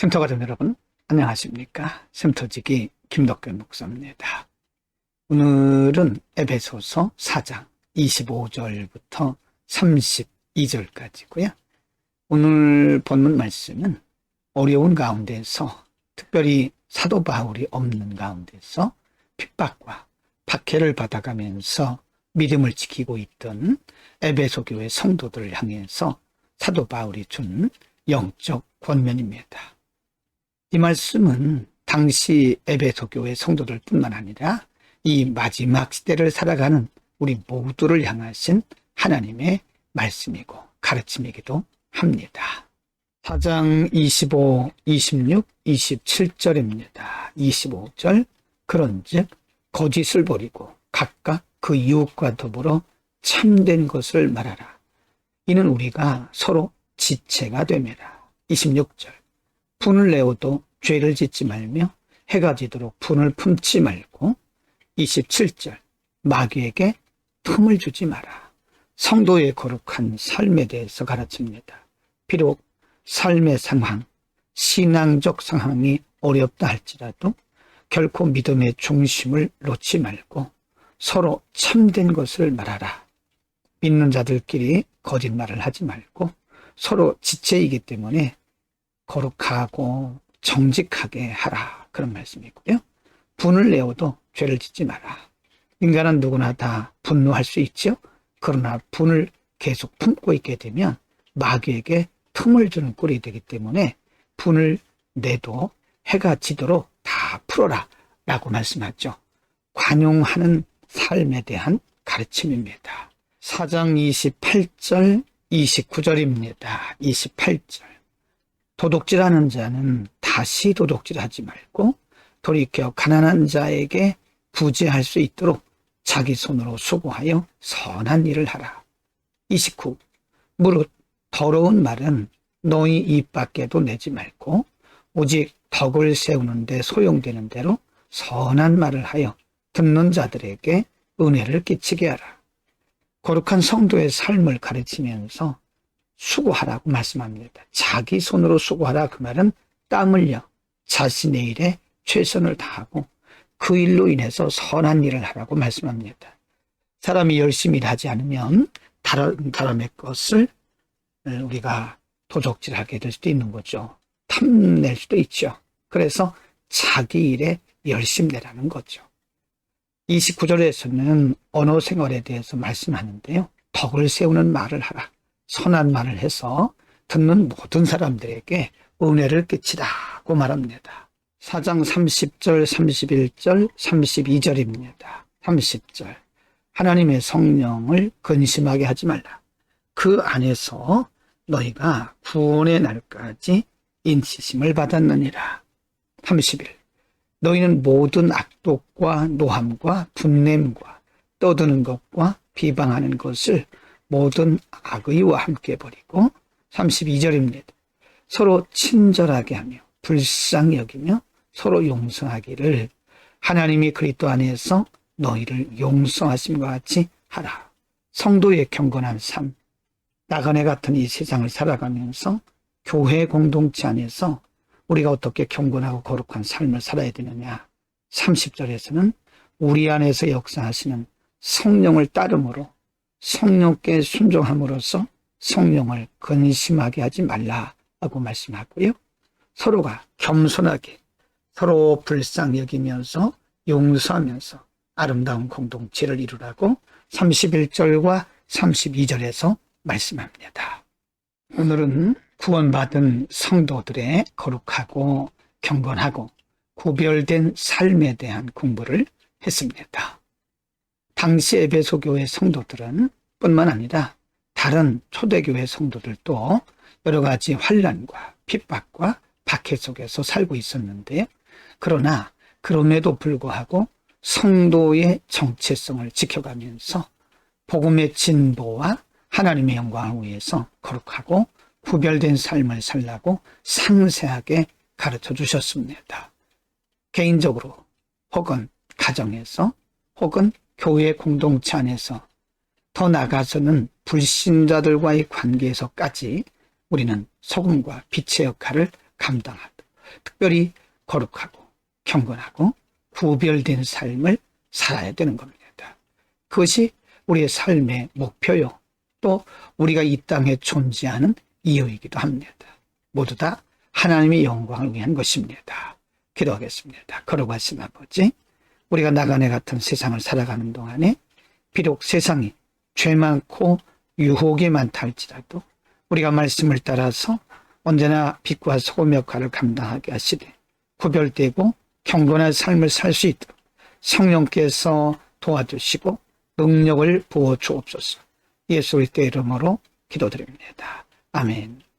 쉼터 가족 여러분, 안녕하십니까? 쉼터지기 김덕균 목사입니다. 오늘은 에베소서 4장 25절부터 32절까지고요. 오늘 본문 말씀은 어려운 가운데서, 특별히 사도 바울이 없는 가운데서 핍박과 박해를 받아가면서 믿음을 지키고 있던 에베소 교회 성도들을 향해서 사도 바울이 준 영적 권면입니다. 이 말씀은 당시 에베소 교회 성도들 뿐만 아니라 이 마지막 시대를 살아가는 우리 모두를 향하신 하나님의 말씀이고 가르침이기도 합니다. 4장 25, 26, 27절입니다. 25절, 그런즉 거짓을 버리고 각각 그 이웃과 더불어 참된 것을 말하라. 이는 우리가 서로 지체가 되매라. 26절, 분을 내어도 죄를 짓지 말며 해가 지도록 분을 품지 말고. 27절, 마귀에게 틈을 주지 마라. 성도의 거룩한 삶에 대해서 가르칩니다. 비록 삶의 상황, 신앙적 상황이 어렵다 할지라도 결코 믿음의 중심을 놓지 말고 서로 참된 것을 말하라. 믿는 자들끼리 거짓말을 하지 말고 서로 지체이기 때문에 거룩하고 정직하게 하라, 그런 말씀이고요. 분을 내어도 죄를 짓지 마라. 인간은 누구나 다 분노할 수 있죠. 그러나 분을 계속 품고 있게 되면 마귀에게 틈을 주는 꼴이 되기 때문에 분을 내도 해가 지도록 다 풀어라 라고 말씀하죠. 관용하는 삶에 대한 가르침입니다. 4장 28절 29절입니다. 28절, 도둑질하는 자는 다시 도둑질하지 말고 돌이켜 가난한 자에게 부재할 수 있도록 자기 손으로 수고하여 선한 일을 하라. 29, 무릇 더러운 말은 너희 입 밖에도 내지 말고 오직 덕을 세우는 데 소용되는 대로 선한 말을 하여 듣는 자들에게 은혜를 끼치게 하라. 거룩한 성도의 삶을 가르치면서 수고하라고 말씀합니다. 자기 손으로 수고하라, 그 말은 땀 흘려 자신의 일에 최선을 다하고 그 일로 인해서 선한 일을 하라고 말씀합니다. 사람이 열심히 일하지 않으면 다른 사람의 것을 우리가 도적질하게 될 수도 있는 거죠. 탐낼 수도 있죠. 그래서 자기 일에 열심내라는 거죠. 29절에서는 언어 생활에 대해서 말씀하는데요. 덕을 세우는 말을 하라. 선한 말을 해서 듣는 모든 사람들에게 은혜를 끼치라고 말합니다. 4장 30절, 31절, 32절입니다. 30절, 하나님의 성령을 근심하게 하지 말라. 그 안에서 너희가 구원의 날까지 인치심을 받았느니라. 31, 너희는 모든 악독과 노함과 분냄과 떠드는 것과 비방하는 것을 모든 악의와 함께 버리고. 32절입니다. 서로 친절하게 하며 불쌍히 여기며 서로 용서하기를 하나님이 그리스도 안에서 너희를 용서하심과 같이 하라. 성도의 경건한 삶, 나그네 같은 이 세상을 살아가면서 교회 공동체 안에서 우리가 어떻게 경건하고 거룩한 삶을 살아야 되느냐. 30절에서는 우리 안에서 역사하시는 성령을 따름으로 성령께 순종함으로써 성령을 근심하게 하지 말라고 말씀하고요. 서로가 겸손하게 서로 불쌍히 여기면서 용서하면서 아름다운 공동체를 이루라고 31절과 32절에서 말씀합니다. 오늘은 구원받은 성도들의 거룩하고 경건하고 구별된 삶에 대한 공부를 했습니다. 당시 에베소 교회 성도들은 뿐만 아니라 다른 초대교회 성도들도 여러 가지 환난과 핍박과 박해 속에서 살고 있었는데요. 그러나 그럼에도 불구하고 성도의 정체성을 지켜가면서 복음의 진보와 하나님의 영광을 위해서 거룩하고 구별된 삶을 살라고 상세하게 가르쳐 주셨습니다. 개인적으로 혹은 가정에서 혹은 교회 공동체 안에서 더 나아가서는 불신자들과의 관계에서까지 우리는 소금과 빛의 역할을 감당하도록 특별히 거룩하고 경건하고 구별된 삶을 살아야 되는 겁니다. 그것이 우리의 삶의 목표요. 또 우리가 이 땅에 존재하는 이유이기도 합니다. 모두 다 하나님의 영광을 위한 것입니다. 기도하겠습니다. 거룩하신 아버지, 우리가 나그네 같은 세상을 살아가는 동안에 비록 세상이 죄 많고 유혹이 많다 할지라도 우리가 말씀을 따라서 언제나 빛과 소금 역할을 감당하게 하시되 구별되고 경건한 삶을 살 수 있도록 성령께서 도와주시고 능력을 부어 주옵소서. 예수 그리스도의 이름으로 기도드립니다. 아멘.